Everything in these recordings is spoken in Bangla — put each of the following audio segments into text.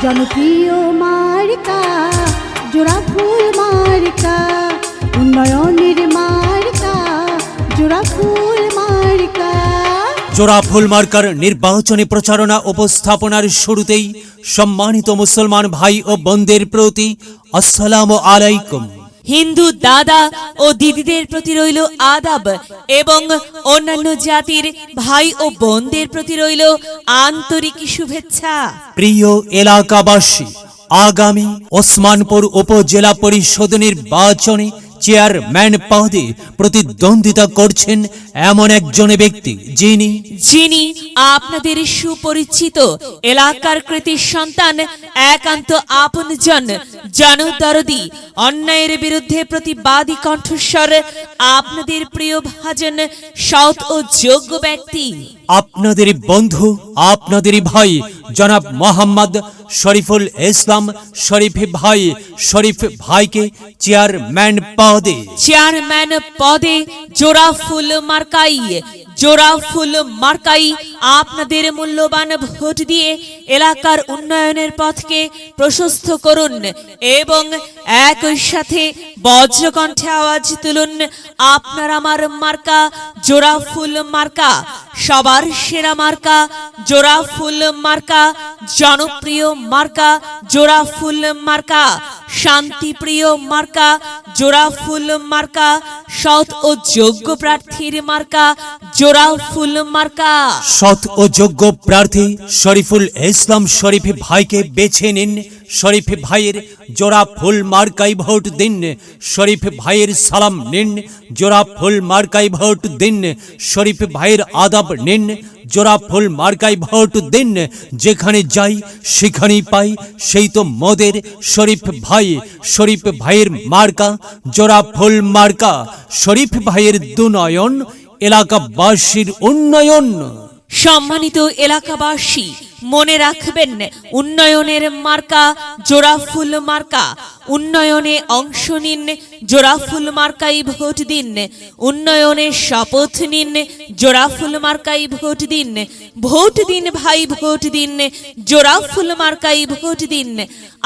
জনপ্রিয় মার্কা জোড়া ফুল মার্কা, উন্নয়নের মার্কা জোড়া ফুল মার্কা। জোড়া ফুল মার্কার নির্বাচনী প্রচারণা উপস্থাপনার শুরুতেই সম্মানিত মুসলমান ভাই ও বোনদের প্রতি আসসালামু আলাইকুম। হিন্দু দাদা ও দিদিদের প্রতি রইল আদাব এবং অন্যান্য জাতির ভাই ও বোনদের প্রতি রইল আন্তরিক শুভেচ্ছা। প্রিয় এলাকাবাসী, আগামী ওসমানপুর উপজেলা পরিষদ নির্বাচনে চেয়ারম্যান পদে প্রতিদ্বন্দ্বিতা করছেন এমন একজন ব্যক্তি যিনি আপনাদের সুপরিচিত এলাকার কৃতি সন্তান, একান্ত আপনজন, জনদরদি, অন্যায়ের বিরুদ্ধে প্রতিবাদী কণ্ঠস্বর, আপনাদের প্রিয় ভাজন, সৎ ও যোগ্য ব্যক্তি, আপনাদের বন্ধু, আপনাদের ভাই জনাব মোহাম্মদ শরীফুল ইসলাম শরীফ ভাইকে চেয়ারম্যান পদে জোড়া ফুল মার্কাই আপনাদের মূল্যবান ভোট দিয়ে এলাকার উন্নয়নের পথকে প্রশস্ত করুন এবং একই সাথে বজ্রকণ্ঠে আওয়াজ তুলুন, আপনার আমার মার্কা জোড়া ফুল মার্কা, সবার সেরা মার্কা জোড়া ফুল মার্কা, জনপ্রিয় মার্কা জোড়া ফুল মার্কা, শান্তিপ্রিয় মার্কা জোড়া ফুল মার্কা, সৎ ও যোগ্য প্রার্থীর মার্কা জোড়া ফুল মার্কা। সৎ ও যোগ্য প্রার্থী শরীফুল ইসলাম শরীফ ভাইকে বেছে নিন। শরীফ ভাইয়ের জোড়া ফুল মার্কাই ভোট দিন। শরীফ ভাইয়ের সালাম নিন, জোড়া ফুল মার্কাই ভোট দিন। শরীফ ভাইয়ের আদাব নিন, জোড়া ফুল মার্কাই ভোট দিন। যেখানে যাই সেখানেই পাই সেই তো মোদের শরীফ ভাইয়ের মার্কা জোড়া ফুল মার্কা। শরীফ ভাইয়ের দুনয়ন, এলাকাবাসীর উন্নয়ন। সম্মানিত এলাকাবাসী, মনে রাখবেন, উন্নয়নের মার্কা জোড়া ফুল মার্কা। উন্নয়নে অংশ নিন, জোড়া ফুল মার্কাই ভোট দিন। উন্নয়নে শপথ নিন, জোড়া ফুল মার্কাই ভোট দিন। ভোট দিন ভাই, ভোট দিন, জোড়া ফুল মার্কাই ভোট দিন।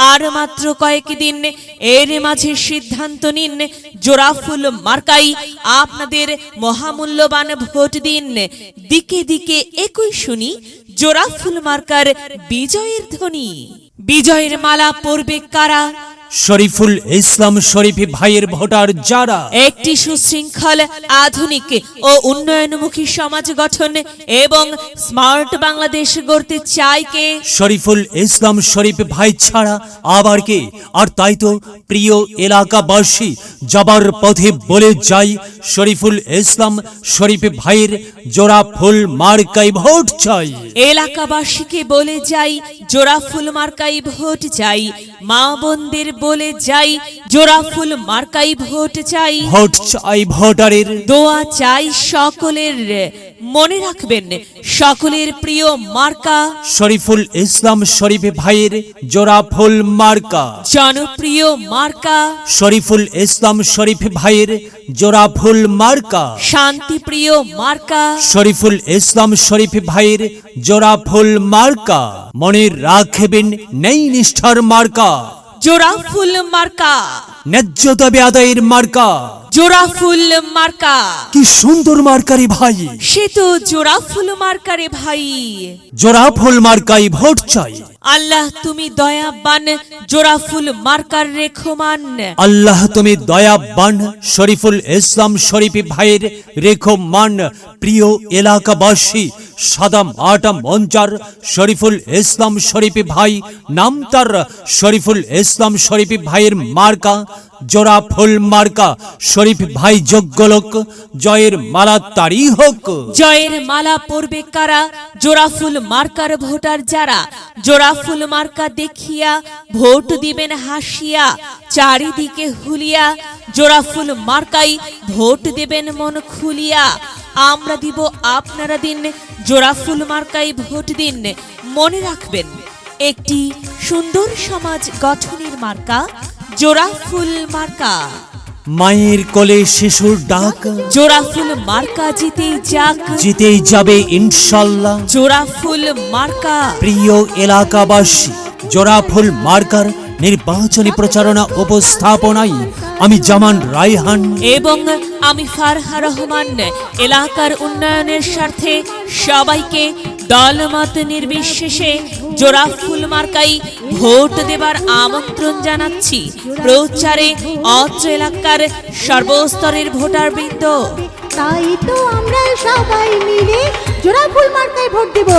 আর মাত্র কয়েকদিন, এর মাঝে সিদ্ধান্ত নিন, জোড়া ফুল মার্কাই আপনাদের মহামূল্যবান ভোট দিন। দিকে দিকে একই শুনি জোড়া ফুল মার্কার বিজয়ের ধ্বনি। বিজয়ের মালা পরবে কারা? শরীফুল ইসলাম শরীফ ভাইয়ের ভোটার যারা একটি সুশৃঙ্খল, আধুনিক ও উন্নয়নমুখী সমাজ গঠন এবং স্মার্ট বাংলাদেশ গড়তে চায় কে? শরীফুল ইসলাম শরীফ ভাই ছাড়া আবার কে? আর তাই তো প্রিয় এলাকাবাসী, যাবার পথে বলে যাই, শরীফুল ইসলাম শরীফ ভাইয়ের জোড়া ফুল মার্কাই ভোট চাই। এলাকাবাসীকে বলে যাই, জোড়া ফুল মার্কাই ভোট চাই। মা বোনদের বলে যাই, জোড়া ফুল মার্কাই ভোট চাই। ভোট চাই ভোটারের, দোয়া চাই সকলের। মনে রাখবেন, সকলের প্রিয় মার্কা শরীফুল ইসলাম শরীফ ভাইয়ের জোড়া ফুল মার্কা, জনপ্রিয় মার্কা শরীফুল ইসলাম শরীফ ভাইয়ের জোড়া ফুল মার্কা, শান্তিপ্রিয় মার্কা শরীফুল ইসলাম শরীফ ভাইয়ের জোড়া ফুল মার্কা। মনে রাখবেন, নেই নিষ্ঠার মার্কা জোড়া ফুল মার্কা, ন্যায্য দাবি আদায়ের মার্কা জোড়া ফুল মার্কা। কি সুন্দর মার্কারি ভাই, সে তো জোড়া ফুল মার্কারে ভাই। জোড়া ফুল মার্কাই ভোট চাই। আল্লাহ তুমি দয়াবান, জোড়া ফুল মার্কার রেখমান। আল্লাহ তুমি দয়াবান, শরীফুল ইসলাম শরীফ ভাইয়ের রেখমান। প্রিয় এলাকাবাসী, সাদা মাটা মঞ্চার শরীফুল ইসলাম শরীফ ভাই, নাম তার শরীফুল ইসলাম শরীফ ভাইয়ের মার্কা জোড়া ফুল মার্কা। শরীফ ভাই যোগ্য লোক, জয়ের মালা তারই হোক। জয়ের মালা পরবে কারা? জোড়া ফুল মার্কার ভোটার যারা। জোড়া ফুল মার্কা দেখিয়া ভোট দিবেন হাসিয়া, চারিদিকে হুলিয়া। জোড়া ফুল মার্কাই ভোট দেবেন মন খুলিয়া। আমরা দিব, আপনারা দিন, জোড়া ফুল মার্কাই ভোট দিন। মনে রাখবেন, একটি সুন্দর সমাজ গঠনের মার্কা জোড়া ফুল মার্কা। মায়ের কোলে শিশুর ডাক, জোড়া ফুল মার্কা জিতেই যাবে ইনশাল্লাহ। জোড়া ফুল মার্কা। প্রিয় এলাকাবাসী, জোড়াফুল মার্কার নির্বাচনী প্রচারণা উপস্থাপনায় আমি জামান রায়হান এবং আমি ফারহা রহমান এলাকার উন্নয়নের স্বার্থে সবাইকে দলমত নির্বিশেষে জোড়াফুল মার্কাই ভোট দেবার আমন্ত্রণ জানাচ্ছি। প্রচারে অত্র এলাকার সর্বস্তরের ভোটারবৃন্দ। তাই তো আমরা সবাই মিলে জোড়াফুল মার্কায় ভোট দেব।